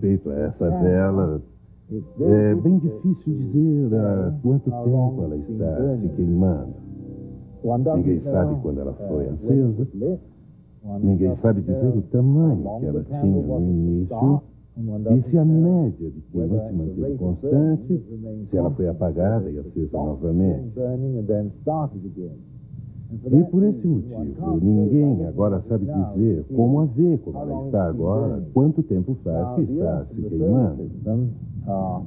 respeito a essa vela, é bem difícil dizer há quanto tempo ela está se queimando. Ninguém sabe quando ela foi acesa. Ninguém sabe dizer o tamanho que ela tinha no início e se a média de queima se manteve constante, se ela foi apagada e acesa novamente. E por esse motivo, ninguém agora sabe dizer como a ver como ela está agora, quanto tempo faz que está se queimando.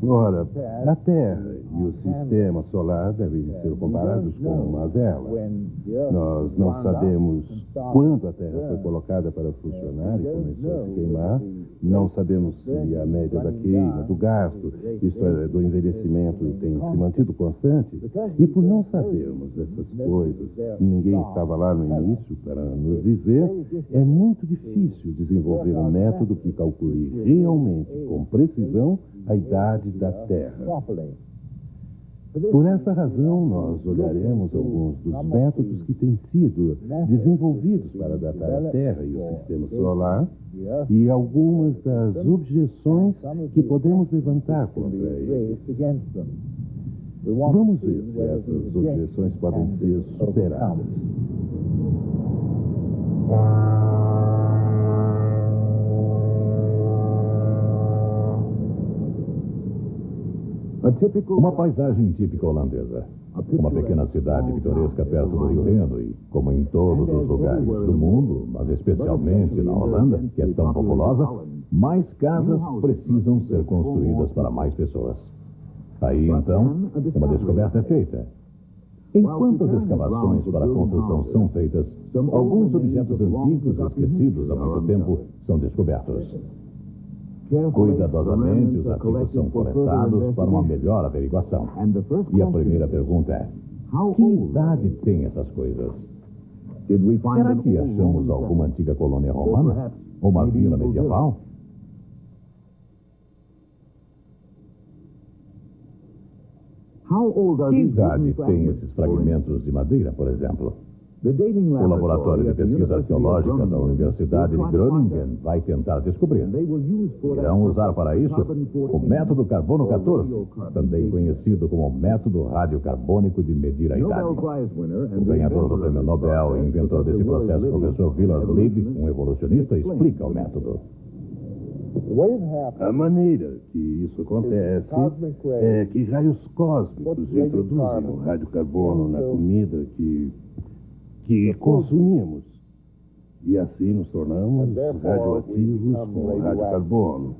Ora, a Terra e o sistema solar devem ser comparados com uma vela. Nós não sabemos quando a Terra foi colocada para funcionar e começou a se queimar. Não sabemos se a média da queima, do gasto, isto é, do envelhecimento, tem se mantido constante. E por não sabermos dessas coisas, ninguém estava lá no início para nos dizer, é muito difícil desenvolver um método que calcule realmente, com precisão, a idade da Terra. Por essa razão, nós olharemos alguns dos métodos que têm sido desenvolvidos para datar a Terra e o sistema solar e algumas das objeções que podemos levantar contra eles. Vamos ver se essas objeções podem ser superadas. Uma paisagem típica holandesa. Uma pequena cidade pitoresca perto do Rio Reno e, como em todos os lugares do mundo, mas especialmente na Holanda, que é tão populosa, mais casas precisam ser construídas para mais pessoas. Aí, então, uma descoberta é feita. Enquanto as escavações para a construção são feitas, alguns objetos antigos esquecidos há muito tempo são descobertos. Cuidadosamente, os artigos são coletados para uma melhor averiguação. E a primeira pergunta é: que idade têm essas coisas? Será que achamos alguma antiga colônia romana? Ou uma vila medieval? Que idade têm esses fragmentos de madeira, por exemplo? O Laboratório de Pesquisa Arqueológica da Universidade de Groningen vai tentar descobrir. Irão usar para isso o método Carbono 14, também conhecido como método radiocarbônico de medir a idade. O ganhador do Prêmio Nobel e inventor desse processo, professor Willard Libby, um evolucionista, explica o método. A maneira que isso acontece é que raios cósmicos introduzem o radiocarbono na comida que consumimos. E assim nos tornamos radioativos com radiocarbono.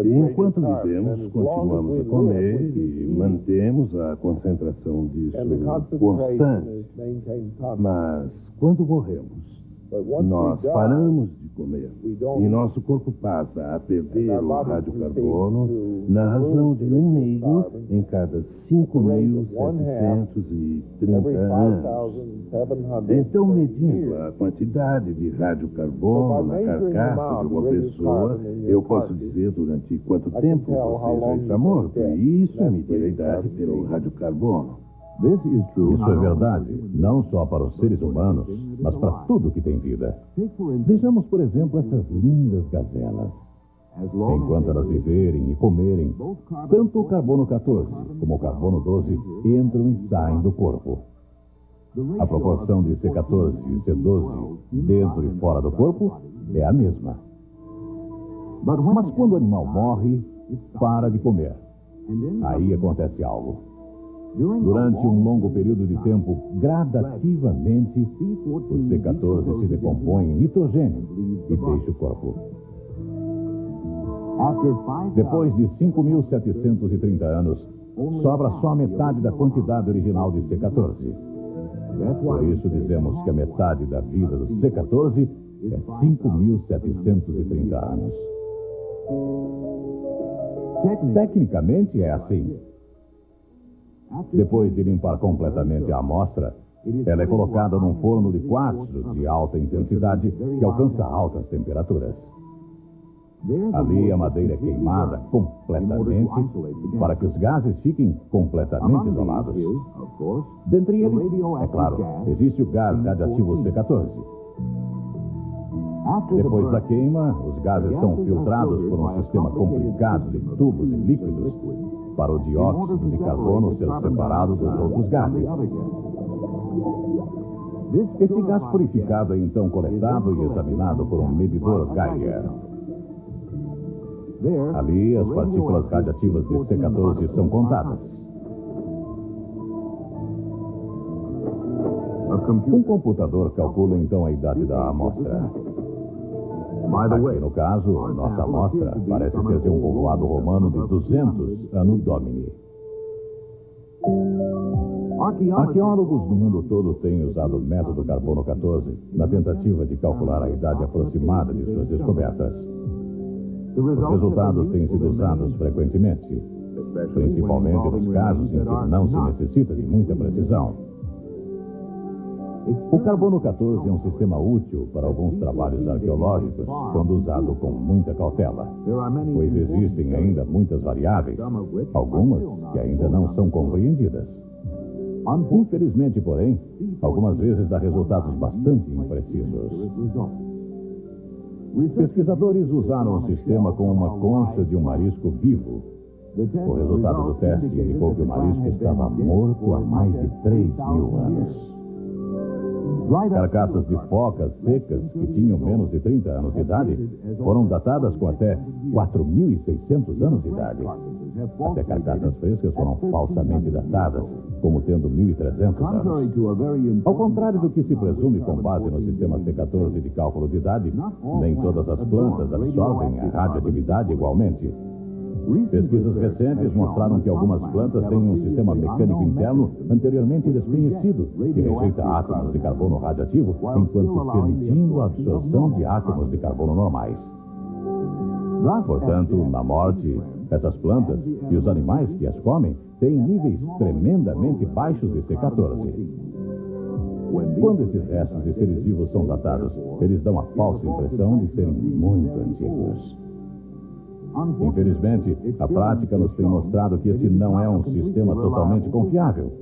E enquanto vivemos, continuamos a comer e mantemos a concentração disso constante. Mas quando morremos, nós paramos de comer e nosso corpo passa a perder o radiocarbono na razão de 1,5 em cada 5.730 anos. Então, medindo a quantidade de radiocarbono na carcaça de uma pessoa, eu posso dizer durante quanto tempo você já está morto. E isso é medir a idade pelo radiocarbono. Isso é verdade, não só para os seres humanos, mas para tudo que tem vida. Vejamos, por exemplo, essas lindas gazelas. Enquanto elas viverem e comerem, tanto o carbono 14 como o carbono 12 entram e saem do corpo. A proporção de C14 e C12 dentro e fora do corpo é a mesma. Mas quando o animal morre, para de comer. Aí acontece algo. Durante um longo período de tempo, gradativamente, o C14 se decompõe em nitrogênio e deixa o corpo. Depois de 5.730 anos, sobra só a metade da quantidade original de C14. Por isso dizemos que a metade da vida do C14 é 5.730 anos. Tecnicamente é assim. Depois de limpar completamente a amostra, ela é colocada num forno de quartzo de alta intensidade que alcança altas temperaturas. Ali a madeira é queimada completamente para que os gases fiquem completamente isolados. Dentre eles, é claro, existe o gás radioativo C14. Depois da queima, os gases são filtrados por um sistema complicado de tubos e líquidos para o dióxido de carbono ser separado dos outros gases. Esse gás purificado é então coletado e examinado por um medidor Geiger. Ali, as partículas radiativas de C14 são contadas. Um computador calcula então a idade da amostra. Aqui, no caso, nossa amostra parece ser de um povoado romano de 200 Anno Domini. Arqueólogos do mundo todo têm usado o método carbono 14 na tentativa de calcular a idade aproximada de suas descobertas. Os resultados têm sido usados frequentemente, principalmente nos casos em que não se necessita de muita precisão. O carbono 14 é um sistema útil para alguns trabalhos arqueológicos, quando usado com muita cautela, pois existem ainda muitas variáveis, algumas que ainda não são compreendidas. Infelizmente, porém, algumas vezes dá resultados bastante imprecisos. Pesquisadores usaram o sistema com uma concha de um marisco vivo. O resultado do teste indicou que o marisco estava morto há mais de 3.000 anos. Carcaças de focas secas que tinham menos de 30 anos de idade foram datadas com até 4.600 anos de idade. Até carcaças frescas foram falsamente datadas, como tendo 1.300 anos. Ao contrário do que se presume com base no sistema C14 de cálculo de idade, nem todas as plantas absorvem a radioatividade igualmente. Pesquisas recentes mostraram que algumas plantas têm um sistema mecânico interno anteriormente desconhecido, que rejeita átomos de carbono radioativo, enquanto permitindo a absorção de átomos de carbono normais. Portanto, na morte, essas plantas e os animais que as comem têm níveis tremendamente baixos de C14. Quando esses restos de seres vivos são datados, eles dão a falsa impressão de serem muito antigos. Infelizmente, a prática nos tem mostrado que esse não é um sistema totalmente confiável,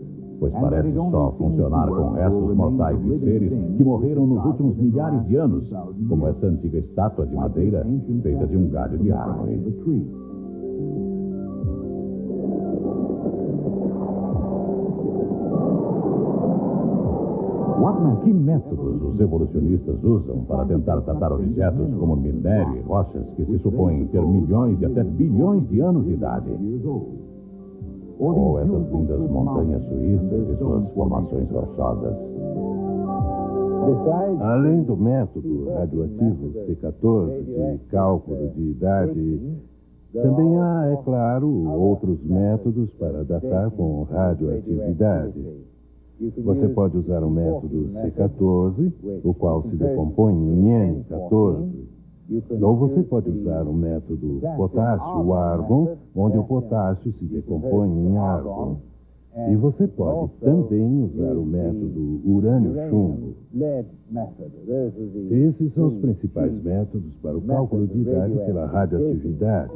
pois parece só funcionar com restos mortais de seres que morreram nos últimos milhares de anos, como essa antiga estátua de madeira feita de um galho de árvore. Que métodos os evolucionistas usam para tentar datar objetos como minério e rochas que se supõem ter milhões e até bilhões de anos de idade? Ou essas lindas montanhas suíças e suas formações rochosas? Além do método radioativo C14 de cálculo de idade, também há, é claro, outros métodos para datar com radioatividade. Você pode usar o método C14, o qual se decompõe em N14. Ou você pode usar o método potássio-argon, onde o potássio se decompõe em argon. E você pode também usar o método urânio-chumbo. Esses são os principais métodos para o cálculo de idade pela radioatividade.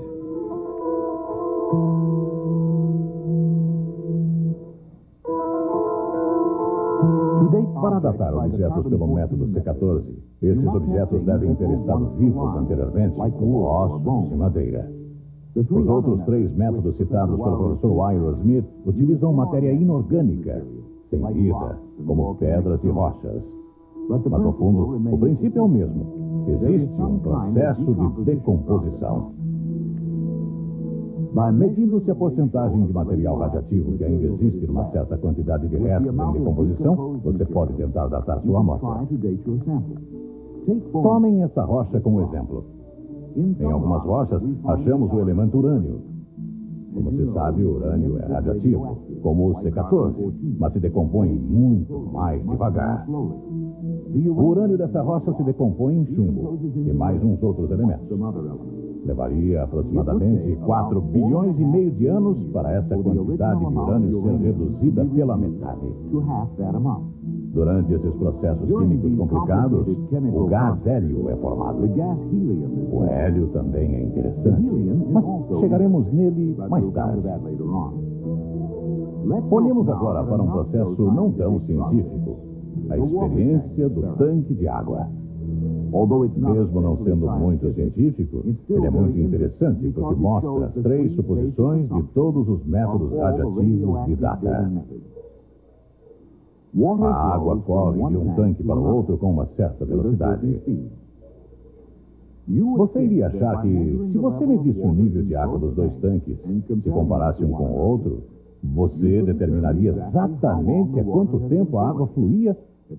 Para datar objetos pelo método C14, esses objetos devem ter estado vivos anteriormente, como ossos e madeira. Os outros 3 métodos citados pelo professor Wyrell Smith utilizam matéria inorgânica, sem vida, como pedras e rochas. Mas, no fundo, o princípio é o mesmo. Existe um processo de decomposição. Medindo-se a porcentagem de material radioativo que ainda existe numa certa quantidade de restos em decomposição, você pode tentar datar sua amostra. Tomem essa rocha como exemplo. Em algumas rochas, achamos o elemento urânio. Como se sabe, o urânio é radioativo, como o C14, mas se decompõe muito mais devagar. O urânio dessa rocha se decompõe em chumbo e mais uns outros elementos. Levaria aproximadamente 4 bilhões e meio de anos para essa quantidade de urânio ser reduzida pela metade. Durante esses processos químicos complicados, o gás hélio é formado. O hélio também é interessante, mas chegaremos nele mais tarde. Olhemos agora para um processo não tão científico, a experiência do tanque de água. Mesmo não sendo muito científico, ele é muito interessante porque mostra as 3 suposições de todos os métodos radiativos de data. A água corre de um tanque para o outro com uma certa velocidade. Você iria achar que, se você medisse o nível de água dos 2 tanques, se comparasse um com o outro, você determinaria exatamente a quanto tempo a água fluía,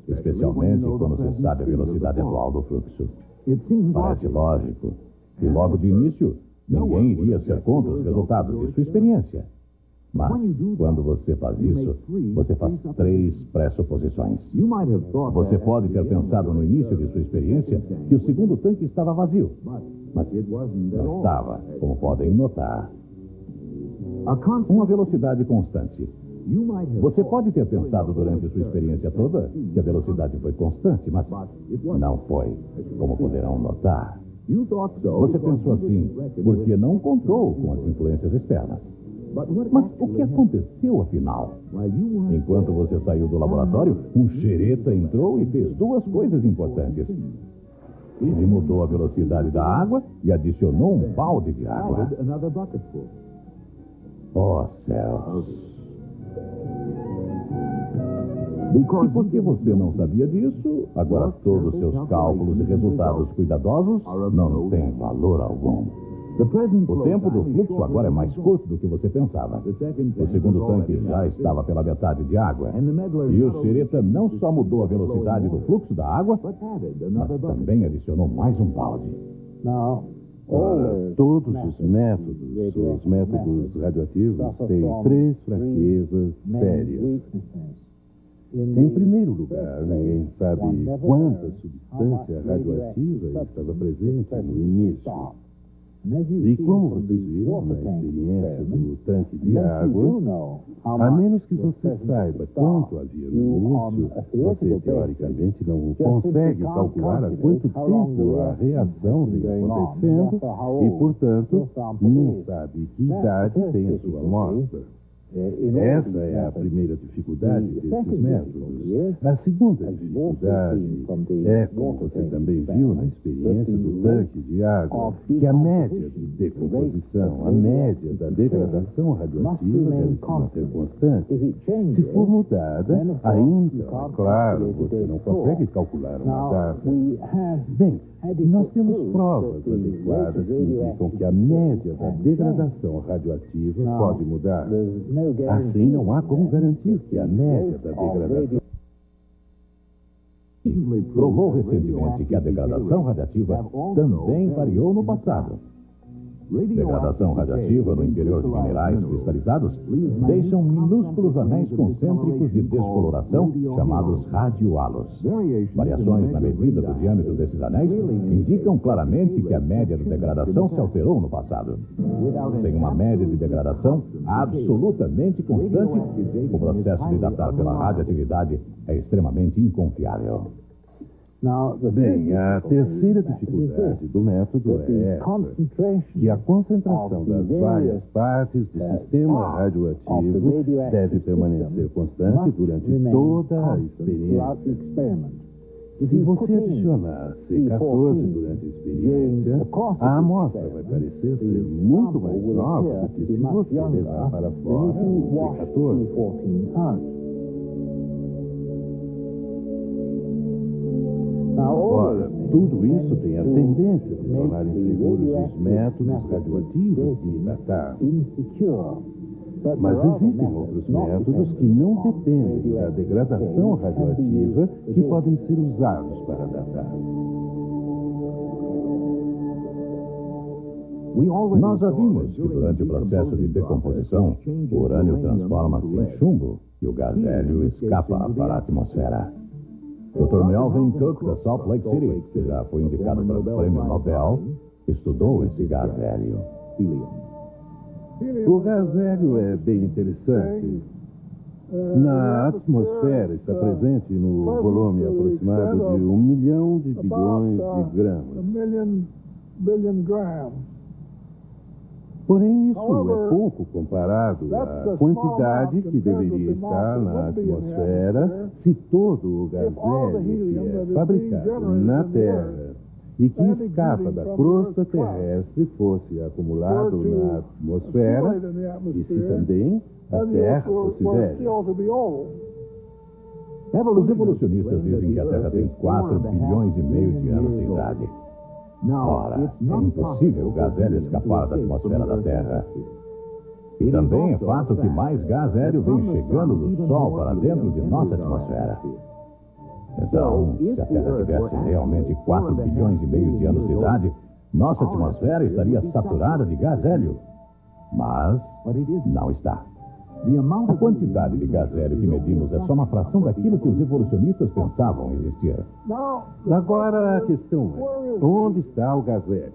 especialmente quando se sabe a velocidade atual do fluxo. Parece lógico. E logo de início, ninguém iria ser contra os resultados de sua experiência. Mas, quando você faz isso, você faz 3 pressuposições. Você pode ter pensado no início de sua experiência que o segundo tanque estava vazio. Mas não estava, como podem notar. Uma velocidade constante. Você pode ter pensado durante sua experiência toda que a velocidade foi constante, mas não foi, como poderão notar. Você pensou assim porque não contou com as influências externas. Mas o que aconteceu, afinal? Enquanto você saiu do laboratório, um xereta entrou e fez 2 coisas importantes. Ele mudou a velocidade da água e adicionou um balde de água. Oh, céus! E porque você não sabia disso, agora todos os seus cálculos e resultados cuidadosos não têm valor algum. O tempo do fluxo agora é mais curto do que você pensava. O segundo tanque já estava pela metade de água. E o xereta não só mudou a velocidade do fluxo da água, mas também adicionou mais um balde. Ora, todos os métodos radioativos têm 3 fraquezas sérias. Em primeiro lugar, ninguém sabe quanta substância radioativa estava presente no início. E como vocês viram na experiência do tanque de água, a menos que você saiba quanto havia no início, você teoricamente não consegue calcular há quanto tempo a reação vem acontecendo e, portanto, nem sabe que idade tem a sua amostra. Essa é a primeira dificuldade desses métodos. A segunda dificuldade é, como você também viu na experiência do tanque de água, que a média de decomposição, a média da degradação radioativa deve se manter constante. Se for mudada, ainda, é claro, você não consegue calcular uma data. Bem, nós temos provas adequadas que indicam que a média da degradação radioativa pode mudar. Assim, não há como garantir que a média da degradação... Provou recentemente que a degradação radiativa também variou no passado. Degradação radiativa no interior de minerais cristalizados deixam minúsculos anéis concêntricos de descoloração chamados radiohalos. Variações na medida do diâmetro desses anéis indicam claramente que a média de degradação se alterou no passado. Sem uma média de degradação absolutamente constante, o processo de datar pela radioatividade é extremamente inconfiável. Bem, a terceira dificuldade do método é essa, que a concentração das várias partes do sistema radioativo deve permanecer constante durante toda a experiência. Se você adicionar C14 durante a experiência, a amostra vai parecer ser muito mais nova do que se você levar para fora o C14. Ora, tudo isso tem a tendência de tornar inseguros os métodos radioativos de datar. Mas existem outros métodos que não dependem da degradação radioativa que podem ser usados para datar. Nós já vimos que durante o processo de decomposição, o urânio transforma-se em chumbo e o gás hélio escapa para a atmosfera. Dr. Melvin Cook, da Salt Lake City, que já foi indicado para o Prêmio Nobel, estudou esse gás hélio. O gás hélio é bem interessante. Na atmosfera está presente no volume aproximado de 1 milhão de bilhões de gramas. Porém, isso é pouco comparado à quantidade que deveria estar na atmosfera se todo o gás hélio que é fabricado na Terra e que escapa da crosta terrestre fosse acumulado na atmosfera e se também a Terra fosse velha. Os evolucionistas dizem que a Terra tem 4 bilhões e meio de anos de idade. Ora, é impossível o gás hélio escapar da atmosfera da Terra. E também é fato que mais gás hélio vem chegando do Sol para dentro de nossa atmosfera. Então, se a Terra tivesse realmente 4 bilhões e meio de anos de idade, nossa atmosfera estaria saturada de gás hélio. Mas não está. A quantidade de gás hélio que medimos é só uma fração daquilo que os evolucionistas pensavam existir. Agora a questão é, onde está o gás hélio?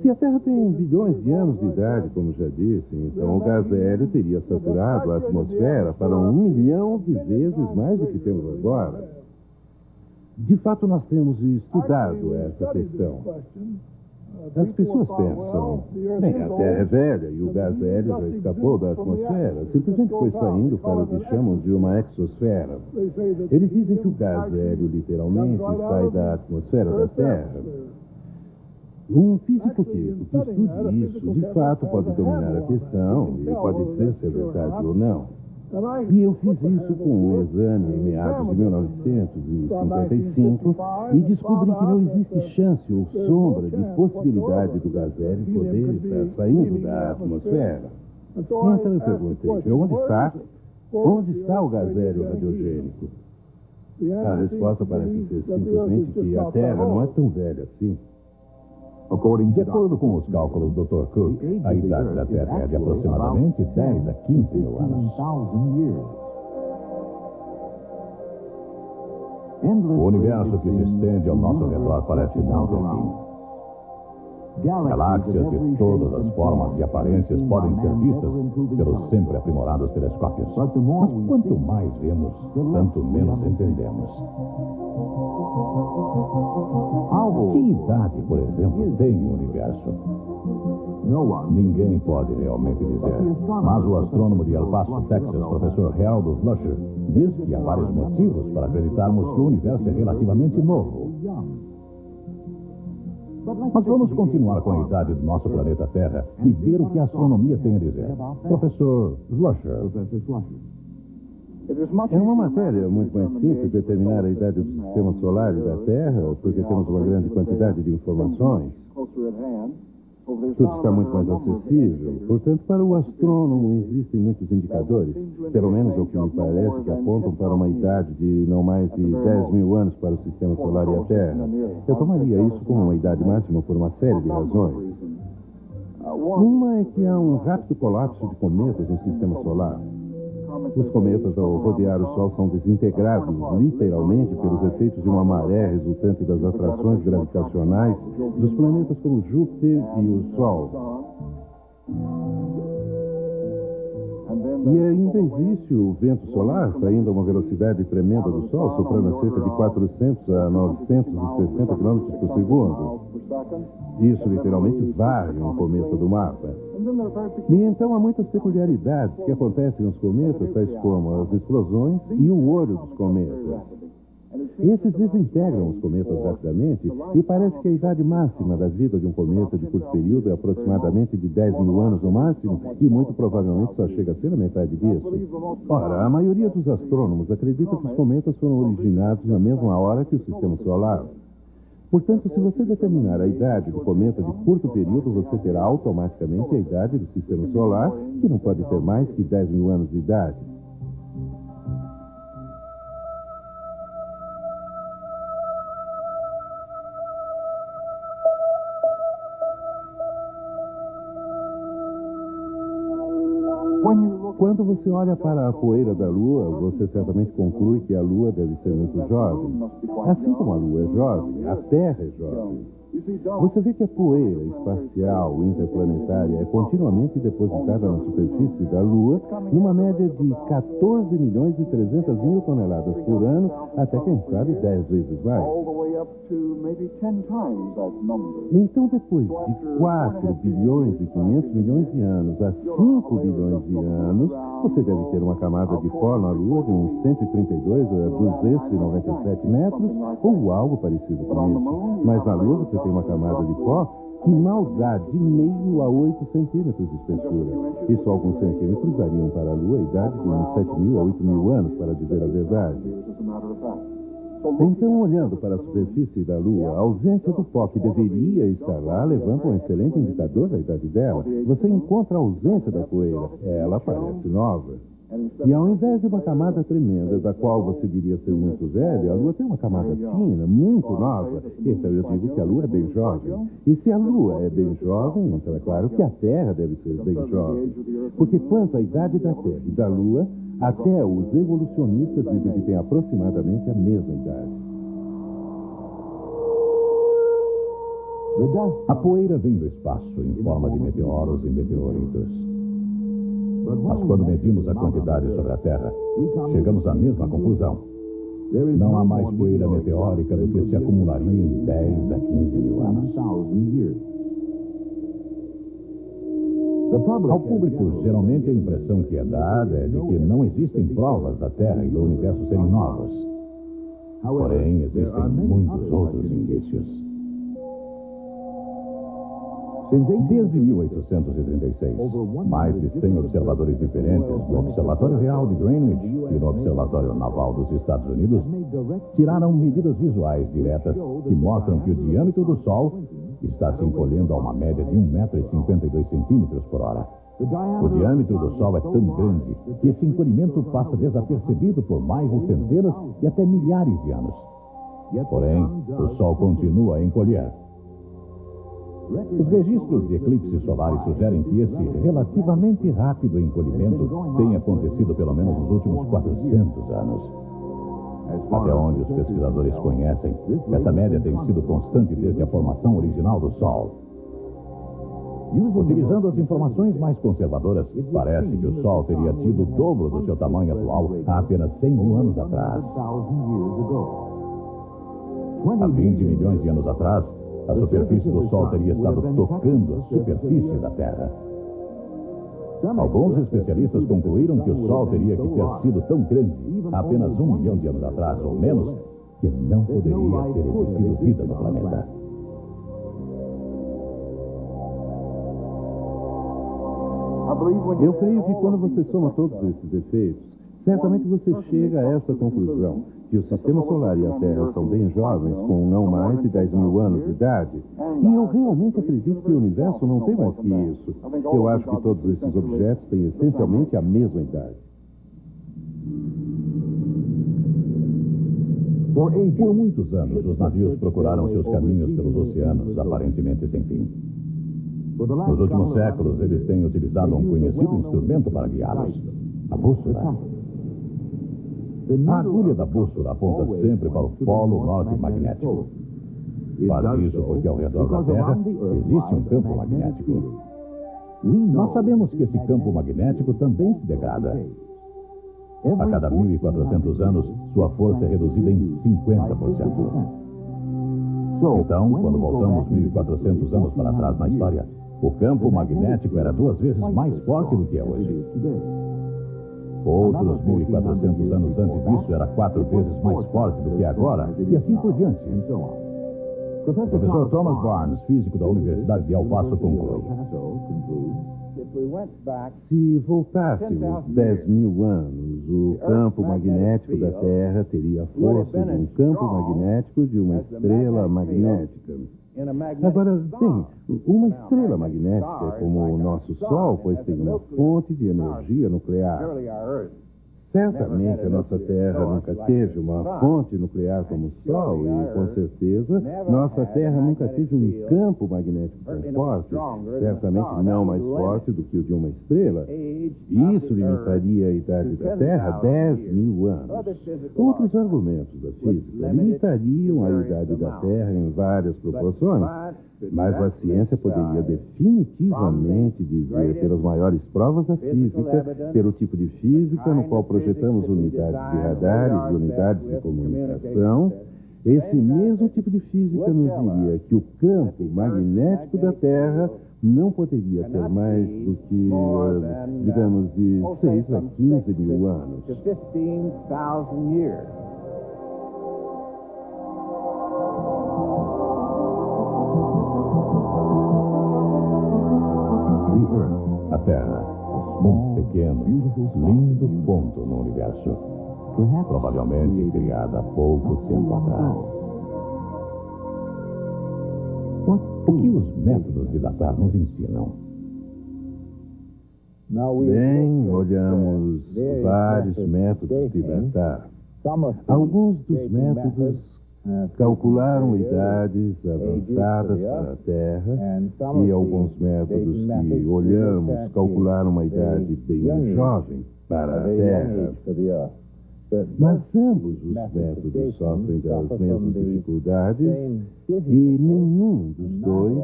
Se a Terra tem bilhões de anos de idade, como já disse, então o gás hélio teria saturado a atmosfera para 1 milhão de vezes mais do que temos agora. De fato, nós temos estudado essa questão. As pessoas pensam, bem, a Terra é velha e o gás hélio já escapou da atmosfera, simplesmente foi saindo para o que chamam de uma exosfera. Eles dizem que o gás hélio literalmente sai da atmosfera da Terra. Um físico-químico que estude isso, de fato, pode dominar a questão e pode dizer se é verdade ou não. E eu fiz isso com um exame em meados de 1955 e descobri que não existe chance ou sombra de possibilidade do gás hélio poder estar saindo da atmosfera. Então eu perguntei, onde está o gás hélio radiogênico? A resposta parece ser simplesmente que a Terra não é tão velha assim. De acordo com os cálculos do Dr. Cook, a idade da Terra é de aproximadamente 10 a 15 mil anos. O universo que se estende ao nosso redor parece não ter fim. Galáxias de todas as formas e aparências podem ser vistas pelos sempre aprimorados telescópios. Mas quanto mais vemos, tanto menos entendemos. Que idade, por exemplo, tem o universo? Ninguém pode realmente dizer. Mas o astrônomo de El Paso, Texas, professor Harold Slusher, diz que há vários motivos para acreditarmos que o universo é relativamente novo. Mas vamos continuar com a idade do nosso planeta Terra e ver o que a astronomia tem a dizer. Professor Slusher. É uma matéria muito mais simples determinar a idade do sistema solar e da Terra, porque temos uma grande quantidade de informações. Tudo está muito mais acessível. Portanto, para o astrônomo existem muitos indicadores, pelo menos é o que me parece, que apontam para uma idade de não mais de 10 mil anos para o sistema solar e a Terra. Eu tomaria isso como uma idade máxima por uma série de razões. Uma é que há um rápido colapso de cometas no sistema solar. Os cometas, ao rodear o Sol, são desintegrados literalmente pelos efeitos de uma maré resultante das atrações gravitacionais dos planetas como Júpiter e o Sol. E ainda existe o vento solar saindo a uma velocidade tremenda do Sol, soprando a cerca de 400 a 960 km por segundo. Isso literalmente varre um cometa do mapa. E então há muitas peculiaridades que acontecem nos cometas, tais como as explosões e o olho dos cometas. Esses desintegram os cometas rapidamente e parece que a idade máxima da vida de um cometa de curto período é aproximadamente de 10 mil anos no máximo e muito provavelmente só chega a ser a metade disso. Ora, a maioria dos astrônomos acredita que os cometas foram originados na mesma hora que o sistema solar. Portanto, se você determinar a idade do cometa de curto período, você terá automaticamente a idade do sistema solar, que não pode ter mais que 10 mil anos de idade. Quando você olha para a poeira da Lua, você certamente conclui que a Lua deve ser muito jovem. Assim como a Lua é jovem, a Terra é jovem. Você vê que a poeira espacial interplanetária é continuamente depositada na superfície da Lua numa média de 14 milhões e 300 mil toneladas por ano, até quem sabe 10 vezes mais. Então, depois de 4 bilhões e 500 milhões de anos a 5 bilhões de anos, você deve ter uma camada de pó na Lua de uns 132 a 297 metros, ou algo parecido com isso. Mas na Lua você tem uma camada de pó que mal dá de meio a 8 centímetros de espessura. E só alguns centímetros dariam para a Lua a idade de uns 7.000 a 8.000 anos, para dizer a verdade. Então, olhando para a superfície da Lua, a ausência do pó que deveria estar lá levanta um excelente indicador da idade dela. Você encontra a ausência da poeira. Ela parece nova. E ao invés de uma camada tremenda, da qual você diria ser muito velha, a Lua tem uma camada fina, muito nova. Então eu digo que a Lua é bem jovem. E se a Lua é bem jovem, então é claro que a Terra deve ser bem jovem. Porque quanto à idade da Terra e da Lua, até os evolucionistas dizem que tem aproximadamente a mesma idade. A poeira vem do espaço em forma de meteoros e meteoritos. Mas quando medimos a quantidade sobre a Terra, chegamos à mesma conclusão. Não há mais poeira meteórica do que se acumularia em 10 a 15 mil anos. Ao público, geralmente a impressão que é dada é de que não existem provas da Terra e do universo serem novas. Porém, existem muitos outros indícios. Desde 1836, mais de 100 observadores diferentes no Observatório Real de Greenwich e no Observatório Naval dos Estados Unidos tiraram medidas visuais diretas que mostram que o diâmetro do Sol está se encolhendo a uma média de 1,52 m por hora. O diâmetro do Sol é tão grande que esse encolhimento passa desapercebido por mais de centenas e até milhares de anos. Porém, o Sol continua a encolher. Os registros de eclipses solares sugerem que esse relativamente rápido encolhimento tenha acontecido pelo menos nos últimos 400 anos. Até onde os pesquisadores conhecem, essa média tem sido constante desde a formação original do Sol. Utilizando as informações mais conservadoras, parece que o Sol teria tido o dobro do seu tamanho atual há apenas 100 mil anos atrás. Há 20 milhões de anos atrás, a superfície do Sol teria estado tocando a superfície da Terra. Alguns especialistas concluíram que o Sol teria que ter sido tão grande há apenas 1 milhão de anos atrás, ou menos, que não poderia ter existido vida no planeta. Eu creio que quando você soma todos esses efeitos, certamente você chega a essa conclusão, que o Sistema Solar e a Terra são bem jovens, com não mais de 10 mil anos de idade. E eu realmente acredito que o universo não tem mais que isso. Eu acho que todos esses objetos têm essencialmente a mesma idade. Por muitos anos, os navios procuraram seus caminhos pelos oceanos, aparentemente sem fim. Nos últimos séculos, eles têm utilizado um conhecido instrumento para guiá-los: a bússola. A agulha da bússola aponta sempre para o polo norte magnético. Faz isso porque ao redor da Terra existe um campo magnético. Nós sabemos que esse campo magnético também se degrada. A cada 1.400 anos, sua força é reduzida em 50%. Então, quando voltamos 1.400 anos para trás na história, o campo magnético era 2 vezes mais forte do que é hoje. Outros 1.400 anos antes disso era 4 vezes mais forte do que é agora, e assim por diante. O professor Thomas Barnes, físico da Universidade de El Paso, conclui: se voltássemos 10 mil anos, o campo magnético da Terra teria a força de um campo magnético de uma estrela magnética. Agora, bem, uma estrela magnética é como o nosso Sol, pois tem uma fonte de energia nuclear. Certamente a nossa Terra nunca teve uma fonte nuclear como o Sol e, com certeza, nossa Terra nunca teve um campo magnético tão forte, certamente não mais forte do que o de uma estrela. Isso limitaria a idade da Terra a 10 mil anos. Outros argumentos da física limitariam a idade da Terra em várias proporções, mas a ciência poderia definitivamente dizer, pelas maiores provas da física, pelo tipo de física no qual projetamos unidades de radares e unidades de comunicação, Esse mesmo tipo de física nos diria que o campo magnético da Terra não poderia ter mais do que, digamos, de 6 a 15 mil anos. A Terra, um pequeno, lindo ponto no universo, provavelmente criada há pouco tempo atrás. O que os métodos de datar nos ensinam? Bem, olhamos vários métodos de datar. Alguns dos métodos calcularam idades avançadas para a Terra e alguns métodos que olhamos calcularam uma idade bem jovem para a Terra. Mas ambos os métodos sofrem das mesmas dificuldades e nenhum dos dois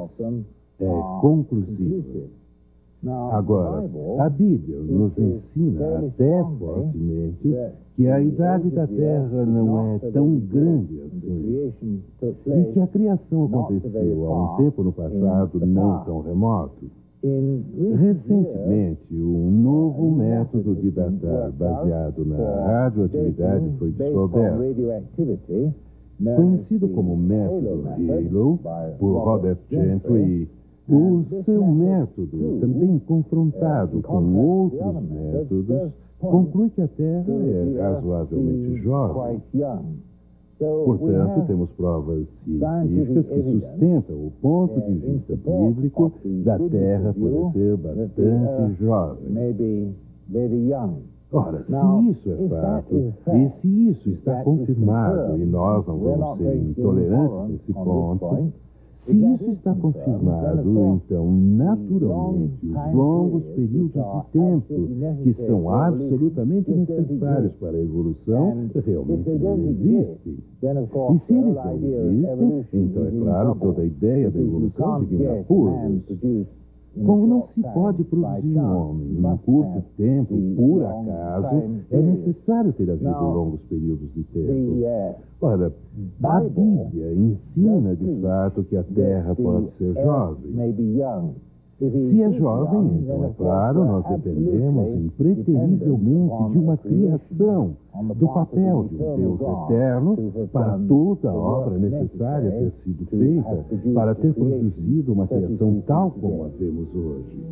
é conclusivo. Agora, a Bíblia nos ensina até fortemente que a idade da Terra não é tão grande assim e que a criação aconteceu há um tempo no passado não tão remoto. Recentemente, um novo método de datar baseado na radioatividade foi descoberto. Conhecido como método Halo por Robert Gentry, o seu método, também confrontado com outros métodos, conclui que a Terra é razoavelmente jovem. Portanto, temos provas científicas que sustentam o ponto de vista bíblico da Terra poder ser bastante jovem. Ora, se isso é fato, e se isso está confirmado, e nós não vamos ser intolerantes nesse ponto, se isso está confirmado, então, naturalmente, os longos períodos de tempo que são absolutamente necessários para a evolução realmente não existem. E se eles não existem, então, é claro, toda a ideia da evolução de ganhar pulos. Como não se pode produzir um homem em um curto tempo, por acaso, é necessário ter havido longos períodos de tempo. Ora, a Bíblia ensina de fato que a Terra pode ser jovem. Se é jovem, então, é claro, nós dependemos impreterivelmente de uma criação, do papel de um Deus eterno para toda a obra necessária ter sido feita para ter produzido uma criação tal como a vemos hoje.